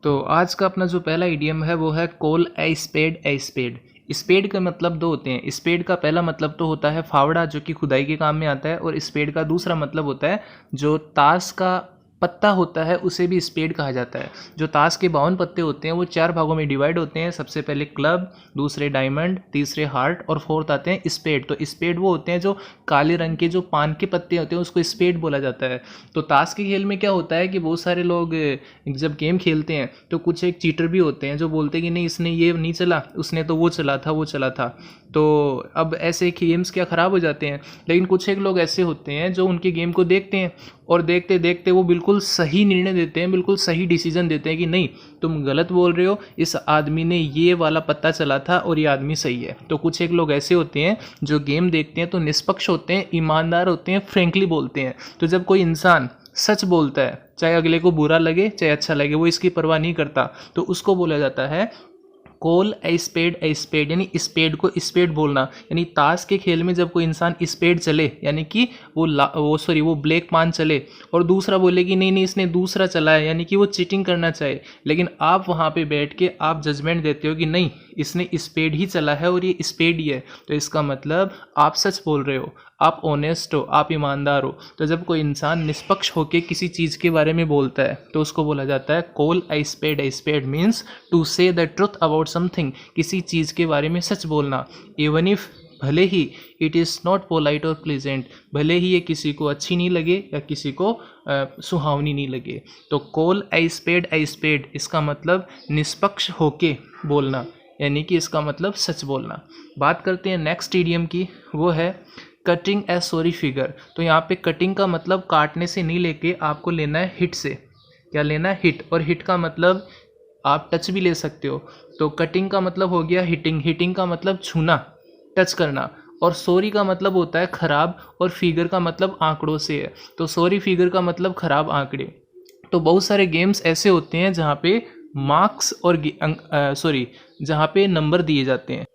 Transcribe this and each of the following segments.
तो आज का अपना जो पहला इडियम है वो है call a spade a spade. Spade का मतलब दो होते हैं। स्पेड का पहला मतलब तो होता है फावड़ा, जो कि खुदाई के काम में आता है, और स्पेड का दूसरा मतलब होता है जो ताश का पत्ता होता है उसे भी स्पेड कहा जाता है। जो ताश के 52 पत्ते होते हैं वो 4 भागों में डिवाइड होते हैं। सबसे पहले क्लब, दूसरे डायमंड, तीसरे हार्ट और फोर्थ आते हैं स्पेड। तो स्पेड वो होते हैं जो काले रंग के जो पान के पत्ते होते हैं, उसको स्पेड बोला जाता है। तो ताश के खेल में क्या होता है कि बहुत सारे लोग जब गेम खेलते हैं तो कुछ एक चीटर भी होते हैं जो बोलते हैं कि नहीं इसने ये नहीं चला, उसने तो वो चला था, वो चला था। तो अब ऐसे गेम्स क्या ख़राब हो जाते हैं। लेकिन कुछ एक लोग ऐसे होते हैं जो उनके गेम को देखते हैं और देखते देखते वो बिल्कुल सही निर्णय देते हैं, बिल्कुल सही डिसीजन देते हैं कि नहीं तुम गलत बोल रहे हो, इस आदमी ने ये वाला पत्ता चला था और ये आदमी सही है। तो कुछ एक लोग ऐसे होते हैं जो गेम देखते हैं तो निष्पक्ष होते हैं, ईमानदार होते हैं, फ्रेंकली बोलते हैं। तो जब कोई इंसान सच बोलता है, चाहे अगले को बुरा लगे चाहे अच्छा लगे, वो इसकी परवाह नहीं करता, तो उसको बोला जाता है कॉल ए स्पेड, यानी स्पेड को स्पेड बोलना। यानी ताश के खेल में जब कोई इंसान स्पेड चले, यानी कि वो ब्लैक पान चले और दूसरा बोले कि नहीं नहीं इसने दूसरा चला है, यानी कि वो चीटिंग करना चाहे, लेकिन आप वहाँ पे बैठ के आप जजमेंट देते हो कि नहीं इसने स्पेड ही चला है और ये स्पेड ही है, तो इसका मतलब आप सच बोल रहे हो, आप ऑनेस्ट हो, आप ईमानदार हो। तो जब कोई इंसान निष्पक्ष होकर किसी चीज़ के बारे में बोलता है तो उसको बोला जाता है call a spade means to say the truth about something, किसी चीज़ के बारे में सच बोलना। इवन इफ, भले ही इट इज़ नॉट पोलाइट और प्लीजेंट, भले ही ये किसी को अच्छी नहीं लगे या किसी को सुहावनी नहीं लगे। तो कॉल ए स्पेड इसका मतलब निष्पक्ष होके बोलना, यानी कि इसका मतलब सच बोलना। बात करते हैं नेक्स्ट इडियम की, वो है कटिंग ए सॉरी फिगर। तो यहाँ पे कटिंग का मतलब काटने से नहीं लेके आपको लेना है हिट से। क्या लेना है? हिट। और हिट का मतलब आप टच भी ले सकते हो। तो कटिंग का मतलब हो गया हिटिंग, हिटिंग का मतलब छूना, टच करना। और सॉरी का मतलब होता है खराब, और फिगर का मतलब आंकड़ों से है। तो सॉरी फिगर का मतलब खराब आंकड़े। तो बहुत सारे गेम्स ऐसे होते हैं जहाँ पे मार्क्स और जहाँ पे नंबर दिए जाते हैं।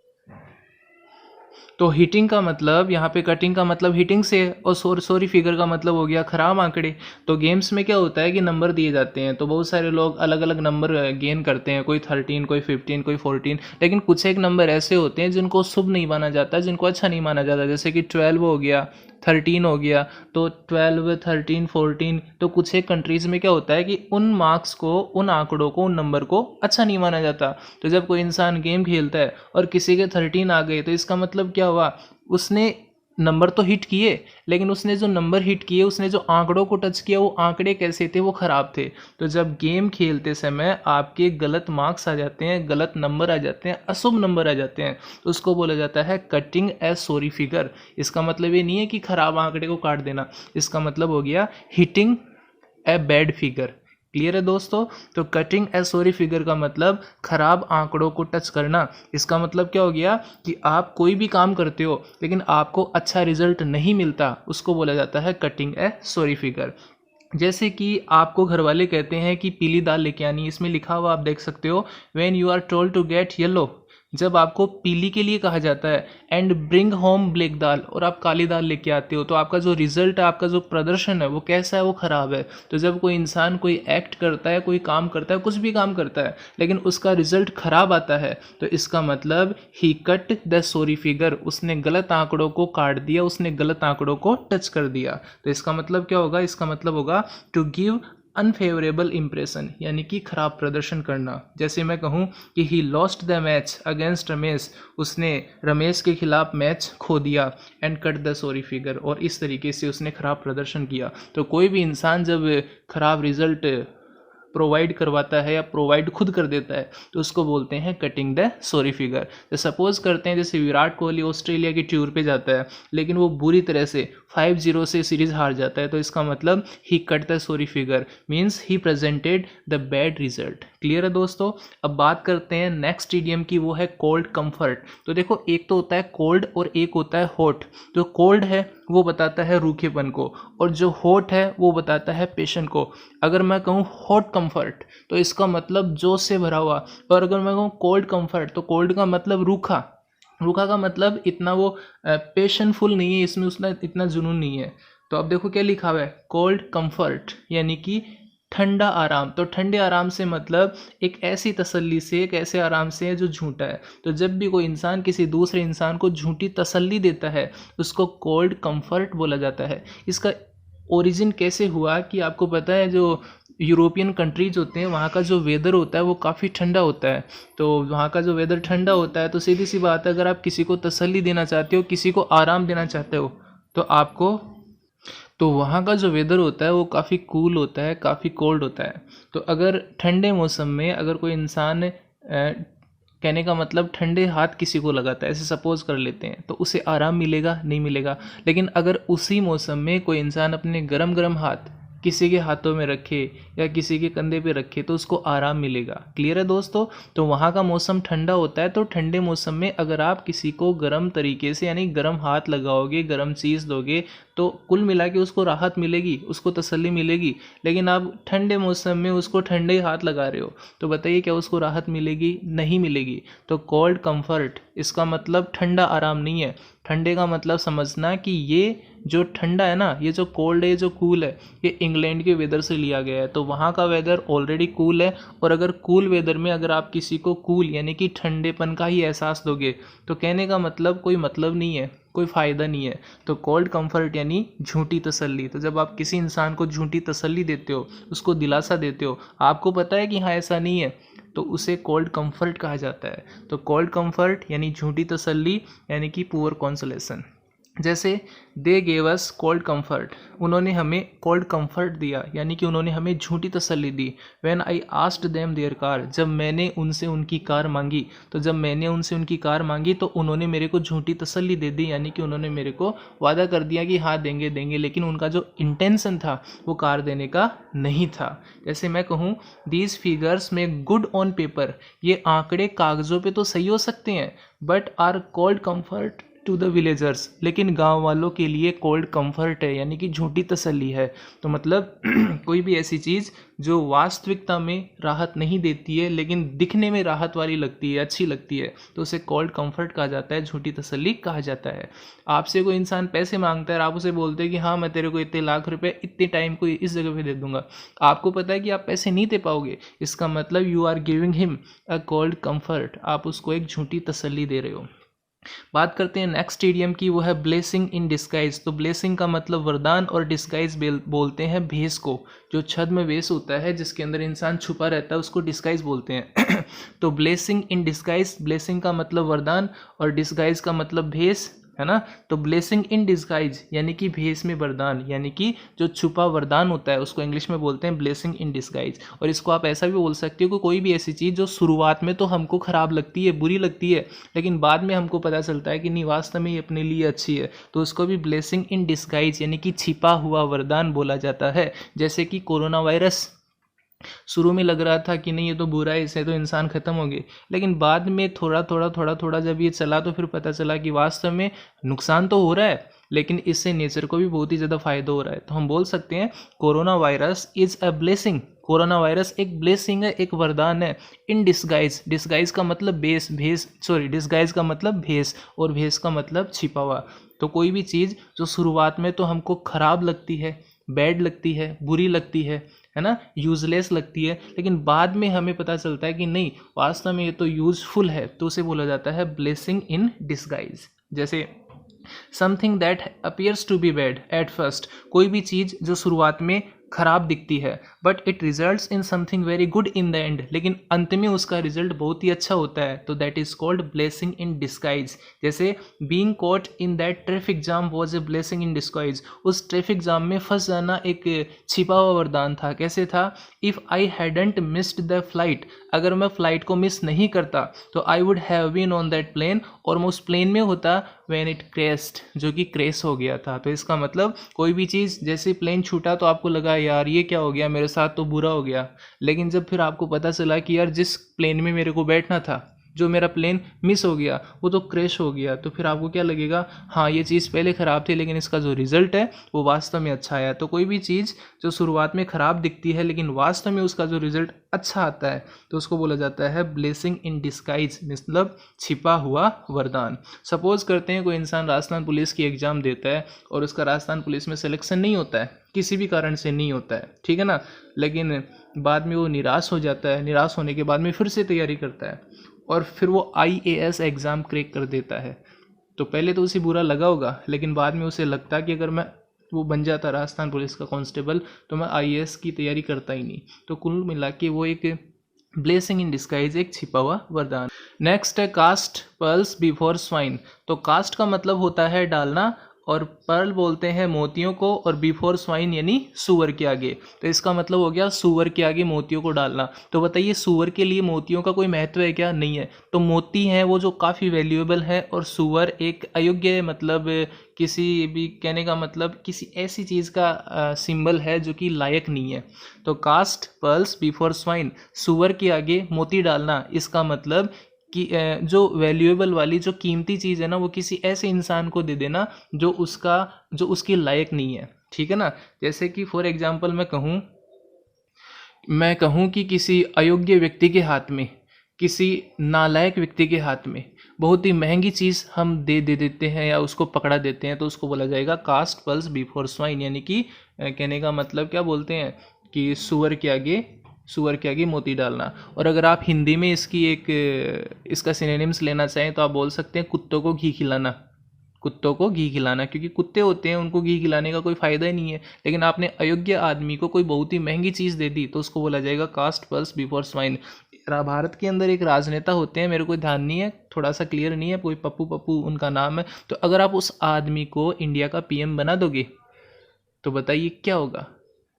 तो हिटिंग का मतलब यहाँ पे कटिंग का मतलब हिटिंग से है, और सॉरी फिगर का मतलब हो गया खराब आंकड़े। तो गेम्स में क्या होता है कि नंबर दिए जाते हैं, तो बहुत सारे लोग अलग अलग नंबर गेन करते हैं, कोई 13, कोई 15, कोई 14। लेकिन कुछ एक नंबर ऐसे होते हैं जिनको शुभ नहीं माना जाता, जिनको अच्छा नहीं माना जाता, जैसे कि 12 हो गया, 13 हो गया। तो 12, 13, 14, तो कुछ एक कंट्रीज़ में क्या होता है कि उन मार्क्स को, उन आंकड़ों को, उन नंबर को अच्छा नहीं माना जाता। तो जब कोई इंसान गेम खेलता है और किसी के 13 आ गए, तो इसका मतलब क्या हुआ, उसने नंबर तो हिट किए, लेकिन उसने जो नंबर हिट किए, उसने जो आंकड़ों को टच किया, वो आंकड़े कैसे थे, वो ख़राब थे। तो जब गेम खेलते समय आपके गलत मार्क्स आ जाते हैं, गलत नंबर आ जाते हैं, अशुभ नंबर आ जाते हैं, तो उसको बोला जाता है कटिंग ए सॉरी फिगर। इसका मतलब ये नहीं है कि ख़राब आंकड़े को काट देना, इसका मतलब हो गया hitting a bad figure. Clear है दोस्तों? तो कटिंग ए सॉरी फिगर का मतलब खराब आंकड़ों को टच करना। इसका मतलब क्या हो गया कि आप कोई भी काम करते हो लेकिन आपको अच्छा रिजल्ट नहीं मिलता, उसको बोला जाता है कटिंग ए सॉरी फिगर। जैसे कि आपको घर वाले कहते हैं कि पीली दाल लेके आनी, इसमें लिखा हुआ आप देख सकते हो, when you are told to get yellow, जब आपको पीली के लिए कहा जाता है, and bring home black dal, और आप काली दाल लेके आते हो, तो आपका जो रिजल्ट है, आपका जो प्रदर्शन है वो कैसा है, वो खराब है। तो जब कोई इंसान कोई एक्ट करता है, कोई काम करता है, कुछ भी काम करता है, लेकिन उसका रिजल्ट खराब आता है, तो इसका मतलब he cut the sorry figure, उसने गलत आंकड़ों को काट दिया, उसने गलत आंकड़ों को टच कर दिया। तो इसका मतलब क्या होगा, इसका मतलब होगा टू गिव अनफेवरेबल इंप्रेशन, यानी कि खराब प्रदर्शन करना। जैसे मैं कहूँ कि he lost the match against Ramesh, उसने रमेश के खिलाफ मैच खो दिया, and cut the sorry figure, और इस तरीके से उसने खराब प्रदर्शन किया। तो कोई भी इंसान जब खराब रिजल्ट प्रोवाइड करवाता है या प्रोवाइड खुद कर देता है, तो उसको बोलते हैं कटिंग द सॉरी फिगर। तो सपोज करते हैं जैसे विराट कोहली ऑस्ट्रेलिया की टूर पे जाता है, लेकिन वो बुरी तरह से 5-0 से सीरीज हार जाता है, तो इसका मतलब he cut the sorry figure means he presented the bad result. Clear है दोस्तों? अब बात करते हैं नेक्स्ट इडियम की, वो है कोल्ड कंफर्ट। तो देखो, एक तो होता है कोल्ड और एक होता है हॉट। जो कोल्ड है वो बताता है रूखेपन को, और जो हॉट है वो बताता है पेशन को। अगर मैं कहूँ हॉट कंफर्ट तो इसका मतलब जोश से भरा हुआ, और अगर मैं कहूँ कोल्ड कंफर्ट तो कोल्ड का मतलब रूखा, रूखा का मतलब इतना वो पेशनफुल नहीं है, इसमें उसका इतना जुनून नहीं है। तो अब देखो क्या लिखा हुआ है, कोल्ड कंफर्ट, यानी कि ठंडा आराम। तो ठंडे आराम से मतलब एक ऐसी तसल्ली से, एक ऐसे आराम से है जो झूठा है। तो जब भी कोई इंसान किसी दूसरे इंसान को झूठी तसल्ली देता है उसको कोल्ड कंफर्ट बोला जाता है। इसका ओरिजिन कैसे हुआ कि आपको पता है, जो यूरोपियन कंट्रीज होते हैं वहाँ का जो वेदर होता है वो काफ़ी ठंडा होता है। तो वहाँ का जो वेदर ठंडा होता है तो सीधी सी बात है, अगर आप किसी को तसल्ली देना चाहते हो, किसी को आराम देना चाहते हो, तो आपको, तो वहाँ का जो वेदर होता है वो काफ़ी कूल होता है, काफ़ी कोल्ड होता है। तो अगर ठंडे मौसम में अगर कोई इंसान कहने का मतलब ठंडे हाथ किसी को लगाता है, ऐसे सपोज कर लेते हैं, तो उसे आराम मिलेगा? नहीं मिलेगा। लेकिन अगर उसी मौसम में कोई इंसान अपने गरम गरम हाथ किसी के हाथों में रखे या किसी के कंधे पे रखे तो उसको आराम मिलेगा। क्लियर है दोस्तों? तो वहाँ का मौसम ठंडा होता है, तो ठंडे मौसम में अगर आप किसी को गर्म तरीके से यानी गर्म हाथ लगाओगे, गर्म चीज़ दोगे, तो कुल मिला के उसको राहत मिलेगी, उसको तसल्ली मिलेगी। लेकिन आप ठंडे मौसम में उसको ठंडे हाथ लगा रहे हो तो बताइए क्या उसको राहत मिलेगी? नहीं मिलेगी। तो कोल्ड कंफर्ट इसका मतलब ठंडा आराम नहीं है। ठंडे का मतलब समझना कि ये जो ठंडा है ना, ये जो कोल्ड है, जो कूल है, ये इंग्लैंड के वेदर से लिया गया है। तो वहाँ का वेदर ऑलरेडी कूल है, और अगर कूल वेदर में अगर आप किसी को कूल यानी कि ठंडेपन का ही एहसास दोगे तो कहने का मतलब कोई मतलब नहीं है, कोई फ़ायदा नहीं है। तो कोल्ड कंफर्ट यानी झूठी तसल्ली। तो जब आप किसी इंसान को झूठी तसल्ली देते हो, उसको दिलासा देते हो, आपको पता है कि हाँ ऐसा नहीं है, तो उसे कोल्ड कंफर्ट कहा जाता है। तो कोल्ड कंफर्ट यानी झूठी तसल्ली यानी कि पुअर कंसोलेशन। जैसे they gave us cold comfort, उन्होंने हमें कोल्ड कंफर्ट दिया यानी कि उन्होंने हमें झूठी तसल्ली दी। When I asked them their car, जब मैंने उनसे उनकी कार मांगी, तो जब मैंने उनसे उनकी कार मांगी तो उन्होंने मेरे को झूठी तसल्ली दे दी, यानी कि उन्होंने मेरे को वादा कर दिया कि हाँ देंगे देंगे, लेकिन उनका जो इंटेंशन था वो कार देने का नहीं था। जैसे मैं कहूँ दीज फिगर्स में गुड ऑन पेपर, ये आंकड़े कागज़ों पे तो सही हो सकते हैं but are cold comfort to the villagers, लेकिन गांव वालों के लिए कोल्ड कंफर्ट है यानी कि झूठी तसल्ली है। तो मतलब कोई भी ऐसी चीज़ जो वास्तविकता में राहत नहीं देती है लेकिन दिखने में राहत वाली लगती है, अच्छी लगती है, तो उसे कोल्ड कंफर्ट कहा जाता है, झूठी तसल्ली कहा जाता है। आपसे कोई इंसान पैसे मांगता है और आप उसे बोलते हैं कि हाँ मैं तेरे को इतने लाख रुपए इतने टाइम को इस जगह पे दे दूंगा, आपको पता है कि आप पैसे नहीं दे पाओगे, इसका मतलब you are giving him a cold comfort, आप उसको एक झूठी तसल्ली दे रहे हो। बात करते हैं नेक्स्ट इडियम की, वो है ब्लेसिंग इन डिस्गाइज। तो ब्लेसिंग का मतलब वरदान और डिस्गाइज बोलते हैं भेष को, जो छद्म में वेश होता है जिसके अंदर इंसान छुपा रहता है उसको डिस्गाइज बोलते हैं। तो ब्लेसिंग इन डिस्गाइज, ब्लेसिंग का मतलब वरदान और डिस्गाइज का मतलब भेष, है ना। तो ब्लेसिंग इन डिस्गाइज यानी कि भेष में वरदान, यानी कि जो छुपा वरदान होता है उसको इंग्लिश में बोलते हैं ब्लेसिंग इन डिस्गाइज। और इसको आप ऐसा भी बोल सकते हो कि कोई भी ऐसी चीज़ जो शुरुआत में तो हमको ख़राब लगती है, बुरी लगती है, लेकिन बाद में हमको पता चलता है कि नहीं वास्तव में ये अपने लिए अच्छी है, तो उसको भी ब्लेसिंग इन डिस्गाइज यानी कि छिपा हुआ वरदान बोला जाता है। जैसे कि कोरोना वायरस, शुरू में लग रहा था कि नहीं ये तो बुरा है, इससे तो इंसान खत्म हो गए, लेकिन बाद में थोड़ा जब ये चला तो फिर पता चला कि वास्तव में नुकसान तो हो रहा है लेकिन इससे नेचर को भी बहुत ही ज़्यादा फायदा हो रहा है। तो हम बोल सकते हैं corona virus is a blessing, corona virus एक ब्लेसिंग है, एक वरदान है। इन डिस्गाइज, डिस्गाइज का मतलब डिस्गाइज का मतलब भेष, और भेष का मतलब छिपा हुआ। तो कोई भी चीज़ जो शुरुआत में तो हमको खराब लगती है, बैड लगती है, बुरी लगती है ना, यूजलेस लगती है, लेकिन बाद में हमें पता चलता है कि नहीं वास्तव में ये तो यूजफुल है, तो उसे बोला जाता है ब्लेसिंग इन डिस्गाइज। जैसे something that appears to be bad at first, कोई भी चीज़ जो शुरुआत में खराब दिखती है but it results in something very good in the end, लेकिन अंत में उसका रिजल्ट बहुत ही अच्छा होता है, तो that is called blessing in disguise. जैसे being caught in that traffic jam was a blessing in disguise, उस ट्रैफिक जाम में फंस जाना एक छिपा हुआ वरदान था। कैसे था? If I hadn't missed the flight, अगर मैं फ्लाइट को मिस नहीं करता तो I would have been on that plane, और मैं उस प्लेन में होता व्हेन इट क्रैश्ड, जो कि क्रैश हो गया था। तो इसका मतलब कोई भी चीज़, जैसे प्लेन छूटा तो आपको लगा यार ये क्या हो गया मेरे साथ, तो बुरा हो गया, लेकिन जब फिर आपको पता चला कि यार जिस प्लेन में मेरे को बैठना था, जो मेरा प्लेन मिस हो गया वो तो क्रैश हो गया, तो फिर आपको क्या लगेगा, हाँ ये चीज़ पहले ख़राब थी लेकिन इसका जो रिज़ल्ट है वो वास्तव में अच्छा आया। तो कोई भी चीज़ जो शुरुआत में ख़राब दिखती है लेकिन वास्तव में उसका जो रिज़ल्ट अच्छा आता है तो उसको बोला जाता है ब्लेसिंग इन डिस्गाइज, मतलब छिपा हुआ वरदान। सपोज़ करते हैं कोई इंसान राजस्थान पुलिस की एग्ज़ाम देता है और उसका राजस्थान पुलिस में सिलेक्शन नहीं होता है, किसी भी कारण से नहीं होता है, ठीक है ना, लेकिन बाद में वो निराश हो जाता है, निराश होने के बाद में फिर से तैयारी करता है और फिर वो IAS एग्ज़ाम क्रैक कर देता है। तो पहले तो उसे बुरा लगा होगा लेकिन बाद में उसे लगता है कि अगर मैं वो बन जाता राजस्थान पुलिस का कांस्टेबल तो मैं IAS की तैयारी करता ही नहीं। तो कुल मिला के वो एक ब्लेसिंग इन डिस्गाइज, एक छिपा हुआ वरदान। नेक्स्ट है कास्ट पर्ल्स बिफोर स्वाइन। तो कास्ट का मतलब होता है डालना और पर्ल बोलते हैं मोतियों को और बिफोर स्वाइन यानी सूअर के आगे। तो इसका मतलब हो गया सूअर के आगे मोतियों को डालना। तो बताइए सूअर के लिए मोतियों का कोई महत्व है क्या? नहीं है। तो मोती हैं वो जो काफ़ी वैल्यूएबल है और सूअर एक अयोग्य, मतलब किसी भी कहने का मतलब किसी ऐसी चीज़ का सिंबल है जो कि लायक नहीं है। तो कास्ट पर्ल्स बिफोर स्वाइन, सूअर के आगे मोती डालना, इसका मतलब कि जो वैल्यूएबल वाली जो कीमती चीज़ है ना वो किसी ऐसे इंसान को दे देना जो उसके लायक नहीं है, ठीक है ना। जैसे कि फॉर एग्जांपल मैं कहूँ कि किसी अयोग्य व्यक्ति के हाथ में, किसी नालायक व्यक्ति के हाथ में बहुत ही महंगी चीज़ हम दे देते हैं या उसको पकड़ा देते हैं तो उसको बोला जाएगा कास्ट पर्ल्स बिफोर स्वाइन, यानी कि कहने का मतलब क्या बोलते हैं कि सूअर के आगे मोती डालना। और अगर आप हिंदी में इसका सिनोनिम्स लेना चाहें तो आप बोल सकते हैं कुत्तों को घी खिलाना, क्योंकि कुत्ते होते हैं उनको घी खिलाने का कोई फ़ायदा ही नहीं है, लेकिन आपने अयोग्य आदमी को कोई बहुत ही महंगी चीज़ दे दी तो उसको बोला जाएगा cast pearls before swine. Bharat के अंदर एक राजनेता होते हैं, मेरे को ध्यान नहीं है, थोड़ा सा क्लियर नहीं है, कोई पप्पू उनका नाम है। तो अगर आप उस आदमी को इंडिया का PM बना दोगे तो बताइए क्या होगा?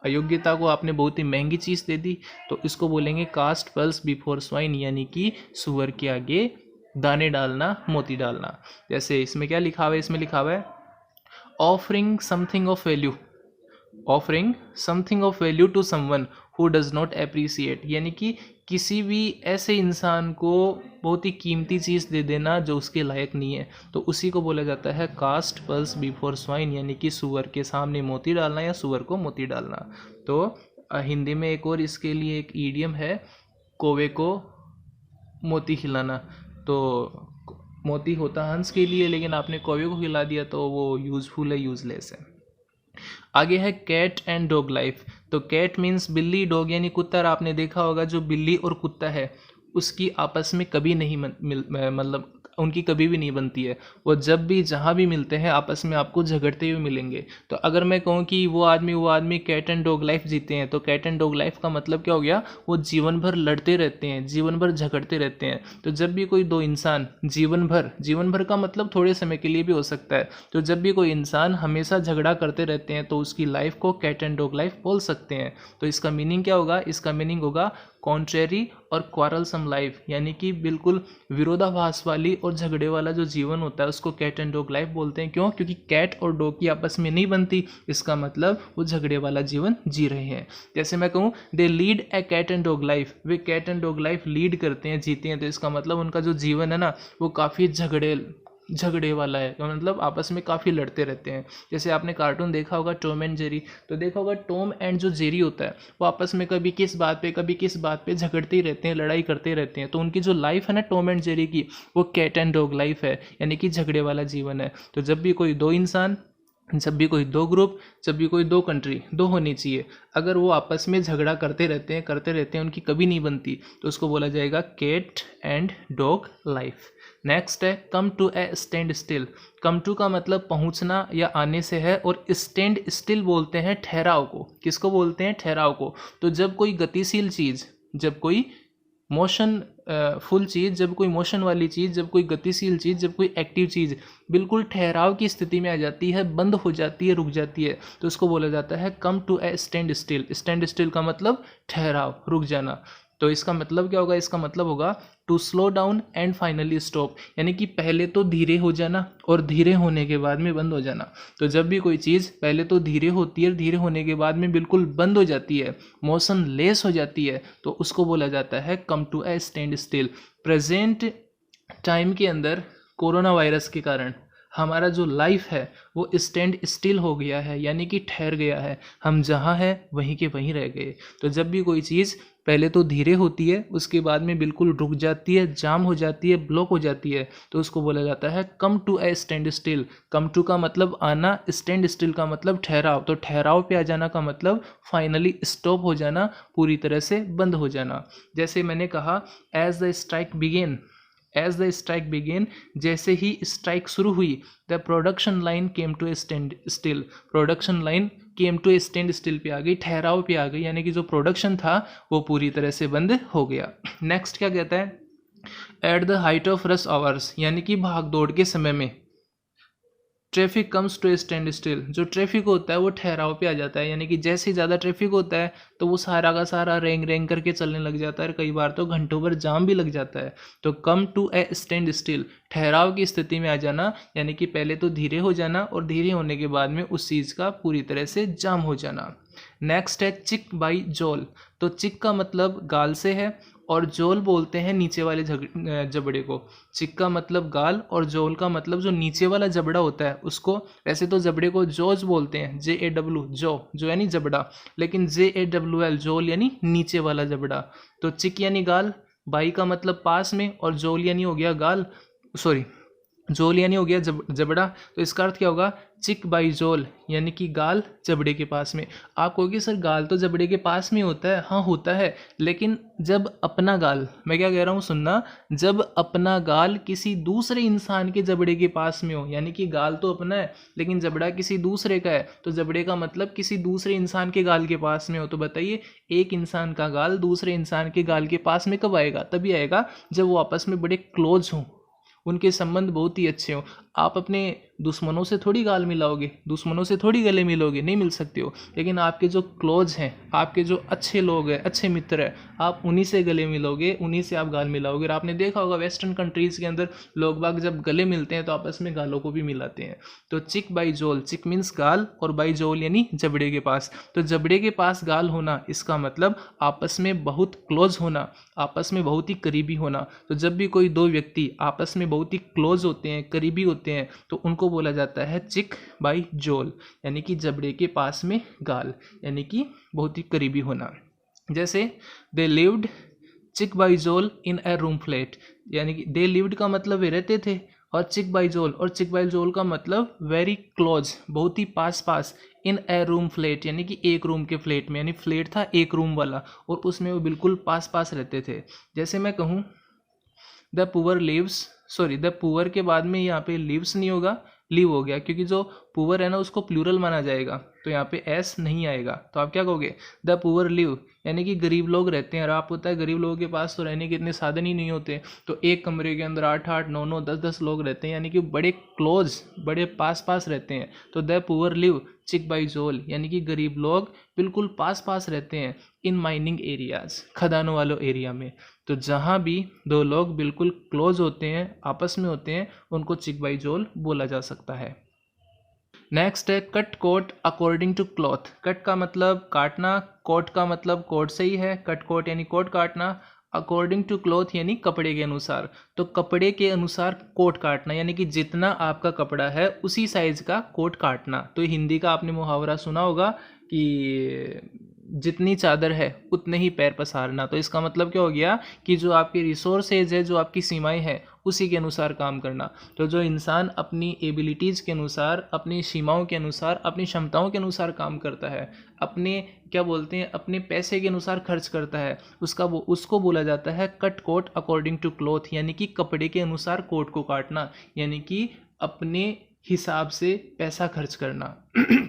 अयोग्यता को आपने बहुत ही महंगी चीज़ दे दी, तो इसको बोलेंगे कास्ट पर्ल्स बिफोर स्वाइन, यानी कि सूअर के आगे दाने डालना, मोती डालना। जैसे इसमें क्या लिखा हुआ है, इसमें लिखा हुआ है offering something of value to someone who does not appreciate, यानी कि किसी भी ऐसे इंसान को बहुत ही कीमती चीज़ दे देना जो उसके लायक नहीं है, तो उसी को बोला जाता है कास्ट पर्ल्स बिफोर स्वाइन, यानी कि सूअर के सामने मोती डालना या सूअर को मोती डालना। तो हिंदी में एक और इसके लिए एक ईडियम है, कौवे को मोती खिलाना। तो मोती होता हंस के लिए लेकिन आपने कौवे को खिला दिया तो वो यूज़फुल है, यूज़लेस है। आगे है कैट एंड डॉग लाइफ। तो कैट मीन्स बिल्ली, डॉग यानी कुत्ता। और आपने देखा होगा जो बिल्ली और कुत्ता है उसकी आपस में कभी नहीं मतलब उनकी कभी भी नहीं बनती है। वो जब भी जहाँ भी मिलते हैं आपस में आपको झगड़ते हुए मिलेंगे। तो अगर मैं कहूँ कि वो आदमी कैट एंड डॉग लाइफ जीते हैं तो कैट एंड डॉग लाइफ का मतलब क्या हो गया? वो जीवन भर लड़ते रहते हैं, जीवन भर झगड़ते रहते हैं। तो जब भी कोई दो इंसान जीवन भर का मतलब थोड़े समय के लिए भी हो सकता है, तो जब भी कोई इंसान हमेशा झगड़ा करते रहते हैं तो उसकी लाइफ को कैट एंड डॉग लाइफ बोल सकते हैं। तो इसका मीनिंग क्या होगा? इसका मीनिंग होगा कॉन्ट्रेरी और क्वारलसम लाइफ, यानी कि बिल्कुल विरोधाभास वाली और झगड़े वाला जो जीवन होता है उसको कैट एंड डॉग लाइफ बोलते हैं। क्यों? क्योंकि कैट और डॉग की आपस में नहीं बनती, इसका मतलब वो झगड़े वाला जीवन जी रहे हैं। जैसे मैं कहूँ they lead a cat and dog life, वे cat and dog life lead करते हैं, जीते हैं, तो इसका मतलब उनका जो जीवन है ना वो काफ़ी झगड़े वाला है, तो मतलब आपस में काफ़ी लड़ते रहते हैं। जैसे आपने कार्टून देखा होगा टॉम एंड जेरी, तो देखा होगा टॉम एंड जो जेरी होता है वो आपस में कभी किस बात पे झगड़ते ही रहते हैं, लड़ाई करते रहते हैं। तो उनकी जो लाइफ है ना टॉम एंड जेरी की, वो कैट एंड डॉग लाइफ है, यानी कि झगड़े वाला जीवन है। तो जब भी कोई दो इंसान, जब भी कोई दो ग्रुप, जब भी कोई दो कंट्री, दो होनी चाहिए, अगर वो आपस में झगड़ा करते रहते हैं उनकी कभी नहीं बनती, तो उसको बोला जाएगा cat and dog life. Next है come to a standstill. Come to का मतलब पहुंचना या आने से है, और स्टैंड स्टिल बोलते हैं ठहराव को। किसको बोलते हैं? ठहराव को। तो जब कोई गतिशील चीज़, जब कोई मोशन फुल चीज़, जब कोई मोशन वाली चीज़, जब कोई गतिशील चीज़, जब कोई एक्टिव चीज़ बिल्कुल ठहराव की स्थिति में आ जाती है, बंद हो जाती है, रुक जाती है, तो उसको बोला जाता है come to a standstill. Standstill का मतलब ठहराव, रुक जाना। तो इसका मतलब क्या होगा? इसका मतलब होगा to slow down and finally stop, यानी कि पहले तो धीरे हो जाना और धीरे होने के बाद में बंद हो जाना। तो जब भी कोई चीज़ पहले तो धीरे होती है, धीरे होने के बाद में बिल्कुल बंद हो जाती है, मोशन लेस हो जाती है, तो उसको बोला जाता है come to a standstill. Present time के अंदर कोरोना वायरस के कारण हमारा जो लाइफ है वो स्टैंड स्टिल हो गया है, यानी कि ठहर गया है। हम जहाँ हैं वहीं के वहीं रह गए। तो जब भी कोई चीज़ पहले तो धीरे होती है, उसके बाद में बिल्कुल रुक जाती है, जाम हो जाती है, ब्लॉक हो जाती है, तो उसको बोला जाता है come to a standstill. Come to का मतलब आना, स्टैंड स्टिल का मतलब ठहराव। तो ठहराव पे आ जाना का मतलब फाइनली स्टॉप हो जाना, पूरी तरह से बंद हो जाना। जैसे मैंने कहा एज द स्ट्राइक बिगेन, जैसे ही स्ट्राइक शुरू हुई, the production line came to a standstill. Production line came to a standstill पे आ गई, ठहराव पे आ गई, यानी कि जो प्रोडक्शन था वो पूरी तरह से बंद हो गया। नेक्स्ट क्या कहता है, at the height of rush hours, यानी कि भाग दौड़ के समय में traffic comes to a standstill. जो ट्रैफिक होता है वो ठहराव पे आ जाता है, यानी कि जैसे ही ज़्यादा ट्रैफिक होता है तो वो सारा का सारा रेंग रेंग करके चलने लग जाता है, कई बार तो घंटों भर जाम भी लग जाता है। तो come to a standstill, ठहराव की स्थिति में आ जाना, यानी कि पहले तो धीरे हो जाना और धीरे होने के बाद में उस चीज़ का पूरी तरह से जाम हो जाना। नेक्स्ट है चिक बाई जोल। तो चिक का मतलब गाल से है और जोल बोलते हैं नीचे वाले जबड़े को। चिक का मतलब गाल और जोल का मतलब जो नीचे वाला जबड़ा होता है उसको। वैसे तो जबड़े को जोज बोलते हैं, JAW, जो यानी जबड़ा, लेकिन JAWL जोल यानी नीचे वाला जबड़ा। तो चिक यानी गाल, बाई का मतलब पास में, और जोल यानी हो गया गाल, सॉरी जोल यानी हो गया जबड़ा। तो इसका अर्थ क्या होगा, चिक बाई जोल, यानी कि गाल जबड़े के पास में। आप कहोगे सर गाल तो जबड़े के पास में होता है, हाँ होता है, लेकिन जब अपना गाल, मैं क्या कह रहा हूँ सुनना, जब अपना गाल किसी दूसरे इंसान के जबड़े के पास में हो, यानी कि गाल तो अपना है लेकिन जबड़ा किसी दूसरे का है, तो जबड़े का मतलब किसी दूसरे इंसान के गाल के पास में हो। तो बताइए, एक इंसान का गाल दूसरे इंसान के गाल के पास में कब आएगा? तभी आएगा जब वो आपस में बड़े क्लोज हों, उनके संबंध बहुत ही अच्छे हों। आप अपने दुश्मनों से थोड़ी गाल मिलाओगे, दुश्मनों से थोड़ी गले मिलोगे, नहीं मिल सकते हो। लेकिन आपके जो क्लोज हैं, आपके जो अच्छे लोग हैं, अच्छे मित्र हैं, आप उन्हीं से गले मिलोगे, उन्हीं से आप गाल मिलाओगे। और आपने देखा होगा वेस्टर्न कंट्रीज़ के अंदर लोग बाग जब गले मिलते हैं तो आपस में गालों को भी मिलाते हैं। तो चिक बाई जोल, चिक मीन्स गाल और बाई जोल यानी जबड़े के पास। तो जबड़े के पास गाल होना, इसका मतलब आपस में बहुत क्लोज होना, आपस में बहुत ही करीबी होना। तो जब भी कोई दो व्यक्ति आपस में बहुत ही क्लोज होते हैं, करीबी होते हैं, तो उनको बोला जाता है चिक बाई जोल, यानी कि जबड़े के पास में गाल, यानी कि बहुत ही करीबी होना। जैसे दे लिव्ड चिक बाई जोल इन ए रूम फ्लैट, यानी कि दे लिव्ड का मतलब वे रहते थे, और चिक बाई जोल, और चिक बाई जोल का मतलब वेरी क्लोज, बहुत ही पास पास, इन ए रूम फ्लैट, यानी कि एक रूम के फ्लैट में, यानी फ्लैट था एक रूम वाला और उसमें वो बिल्कुल पास पास रहते थे। जैसे मैं कहूँ the poor lives, sorry the poor के बाद में यहाँ पे लिव्स नहीं होगा, लिव हो गया, क्योंकि जो पुअर है ना उसको प्लूरल माना जाएगा, तो यहाँ पे एस नहीं आएगा। तो आप क्या कहोगे, द पुअर लिव, यानी कि गरीब लोग रहते हैं। और आप होता है गरीब लोगों के पास तो रहने के इतने साधन ही नहीं होते, तो एक कमरे के अंदर 8-8, 9-9, 10-10 लोग रहते हैं, यानी कि बड़े क्लोज, बड़े पास पास रहते हैं। तो द पुअर लिव चिक बाई जोल, यानी कि गरीब लोग बिल्कुल पास पास रहते हैं इन माइनिंग एरियाज, खदानों वालों एरिया में। तो जहाँ भी दो लोग बिल्कुल क्लोज होते हैं, आपस में होते हैं, उनको चिक बाई जोल बोला जा सकता है। नेक्स्ट है cut coat according to cloth. Cut का मतलब काटना, कोट का मतलब कोट से ही है, कट कोट यानी कोट काटना, अकॉर्डिंग टू क्लॉथ यानी कपड़े के अनुसार। तो कपड़े के अनुसार कोट काटना, यानी कि जितना आपका कपड़ा है उसी साइज का कोट काटना। तो हिंदी का आपने मुहावरा सुना होगा कि जितनी चादर है उतने ही पैर पसारना। तो इसका मतलब क्या हो गया कि जो आपकी रिसोर्सेज है, जो आपकी सीमाएं हैं, उसी के अनुसार काम करना। तो जो इंसान अपनी एबिलिटीज़ के अनुसार, अपनी सीमाओं के अनुसार, अपनी क्षमताओं के अनुसार काम करता है, अपने क्या बोलते हैं, अपने पैसे के अनुसार खर्च करता है, उसको बोला जाता है cut coat according to cloth, यानी कि कपड़े के अनुसार कोट को काटना, यानी कि अपने हिसाब से पैसा खर्च करना।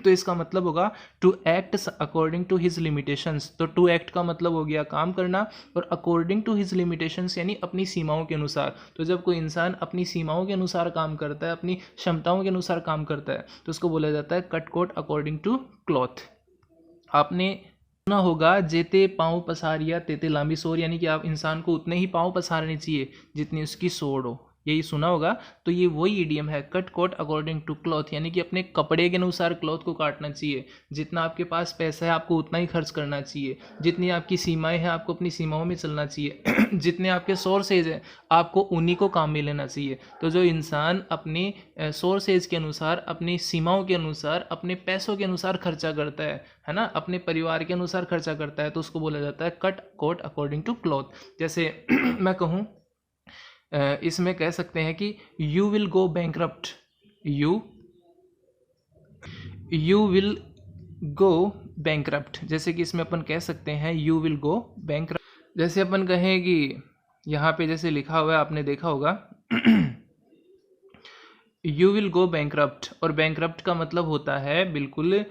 तो इसका मतलब होगा to act according to his limitations. तो टू एक्ट का मतलब हो गया काम करना, और अकॉर्डिंग टू हिज लिमिटेशंस यानी अपनी सीमाओं के अनुसार। तो जब कोई इंसान अपनी सीमाओं के अनुसार काम करता है, अपनी क्षमताओं के अनुसार काम करता है, तो उसको बोला जाता है cut coat according to cloth. आपने सुना होगा जेते पाँव पसारिया तेते लांबी सोर, यानी कि आप इंसान को उतने ही पाँव पसारने चाहिए जितनी उसकी सोर हो, यही सुना होगा। तो ये वही ईडियम है, cut coat according to cloth, यानी कि अपने कपड़े के अनुसार क्लॉथ को काटना चाहिए। जितना आपके पास पैसा है आपको उतना ही खर्च करना चाहिए, जितनी आपकी सीमाएं हैं आपको अपनी सीमाओं में चलना चाहिए जितने आपके सोर्सेज हैं आपको उन्हीं को काम में लेना चाहिए। तो जो इंसान अपनी सोर्सेज के अनुसार, अपनी सीमाओं के अनुसार, अपने पैसों के अनुसार खर्चा करता है ना, अपने परिवार के अनुसार खर्चा करता है, तो उसको बोला जाता है cut coat according to cloth. जैसे मैं कहूँ, इसमें कह सकते हैं कि you will go bankrupt, you will go bankrupt. जैसे कि इसमें अपन कह सकते हैं यू विल गो बैंकरप्ट। जैसे अपन कहें कि यहाँ पे जैसे लिखा हुआ है, आपने देखा होगा यू विल गो बैंकरप्ट, और बैंकरप्ट का मतलब होता है बिल्कुल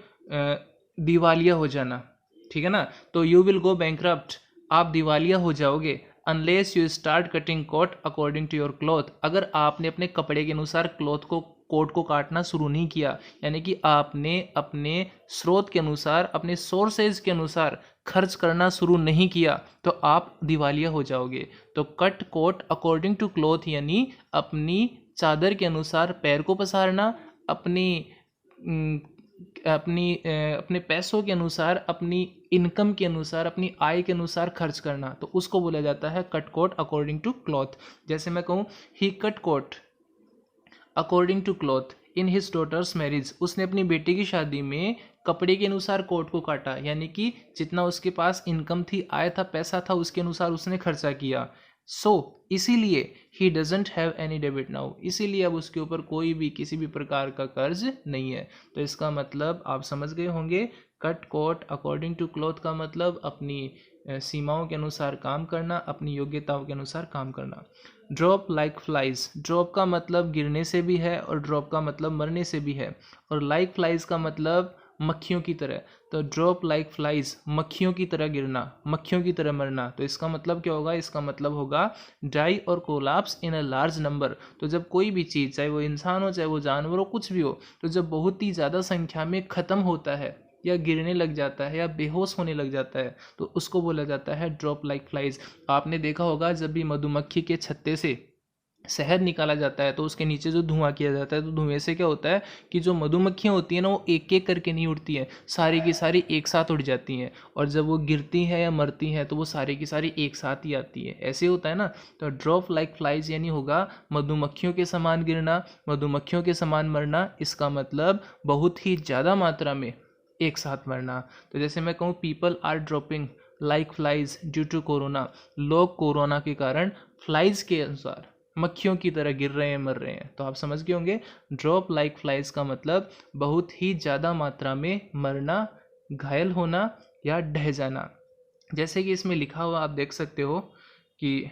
दिवालिया हो जाना, ठीक है ना। तो यू विल गो बैंकरप्ट, आप दिवालिया हो जाओगे, unless you start cutting coat according to your cloth, अगर आपने अपने कपड़े के अनुसार कोट को काटना शुरू नहीं किया, यानी कि आपने अपने स्रोत के अनुसार, अपने सोर्सेज के अनुसार खर्च करना शुरू नहीं किया, तो आप दिवालिया हो जाओगे। तो cut coat according to cloth यानी अपनी चादर के अनुसार पैर को पसारना, अपने पैसों के अनुसार, अपनी इनकम के अनुसार, अपनी आय के अनुसार खर्च करना, तो उसको बोला जाता है cut coat according to cloth. जैसे मैं कहूँ he cut coat according to cloth in his daughter's marriage, उसने अपनी बेटी की शादी में कपड़े के अनुसार कोट को काटा, यानी कि जितना उसके पास इनकम थी, आय था, पैसा था, उसके अनुसार उसने खर्चा किया। इसीलिए he doesn't have any debit now, इसीलिए अब उसके ऊपर कोई भी किसी भी प्रकार का कर्ज नहीं है। तो इसका मतलब आप समझ गए होंगे, cut coat according to cloth का मतलब अपनी सीमाओं के अनुसार काम करना, अपनी योग्यताओं के अनुसार काम करना। ड्रॉप लाइक फ्लाइज, ड्रॉप का मतलब गिरने से भी है और ड्रॉप का मतलब मरने से भी है, और लाइक फ्लाइज का मतलब मक्खियों की तरह। तो ड्रॉप लाइक फ्लाइज, मक्खियों की तरह गिरना, मक्खियों की तरह मरना। तो इसका मतलब क्या होगा, इसका मतलब होगा डाई और collapse in a large number. तो जब कोई भी चीज़, चाहे वो इंसान हो, चाहे वो जानवर हो, कुछ भी हो, तो जब बहुत ही ज़्यादा संख्या में ख़त्म होता है या गिरने लग जाता है या बेहोश होने लग जाता है, तो उसको बोला जाता है ड्रॉप लाइक फ्लाइज। आपने देखा होगा जब भी मधुमक्खी के छत्ते से शहद निकाला जाता है तो उसके नीचे जो धुआं किया जाता है, तो धुएं से क्या होता है कि जो मधुमक्खियाँ होती हैं ना, वो एक एक करके नहीं उड़ती हैं, सारी की सारी एक साथ उड़ जाती हैं, और जब वो गिरती हैं या मरती हैं तो वो सारी की सारी एक साथ ही आती है। ऐसे होता है ना। तो ड्रॉप लाइक फ्लाइज यानी होगा मधुमक्खियों के समान गिरना, मधुमक्खियों के समान मरना, इसका मतलब बहुत ही ज़्यादा मात्रा में एक साथ मरना। तो जैसे मैं कहूँ people are dropping like flies due to corona, लोग कोरोना के कारण फ्लाइज के अनुसार मक्खियों की तरह गिर रहे हैं, मर रहे हैं। तो आप समझ गए होंगे ड्रॉप लाइक फ्लाइज का मतलब बहुत ही ज़्यादा मात्रा में मरना, घायल होना या ढह जाना। जैसे कि इसमें लिखा हुआ आप देख सकते हो कि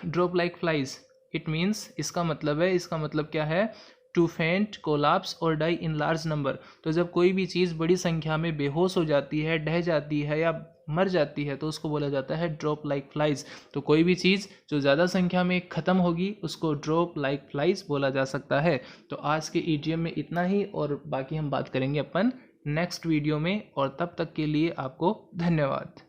drop like flies, it means, इसका मतलब क्या है, टू फेंट, कोलैप्स और डाई इन लार्ज नंबर। तो जब कोई भी चीज़ बड़ी संख्या में बेहोश हो जाती है, ढह जाती है या मर जाती है, तो उसको बोला जाता है ड्रॉप लाइक फ्लाइज। तो कोई भी चीज़ जो ज़्यादा संख्या में ख़त्म होगी उसको ड्रॉप लाइक फ्लाइज बोला जा सकता है। तो आज के ईडीएम में इतना ही, और बाकी हम बात करेंगे अपन नेक्स्ट वीडियो में, और तब तक के लिए आपको धन्यवाद।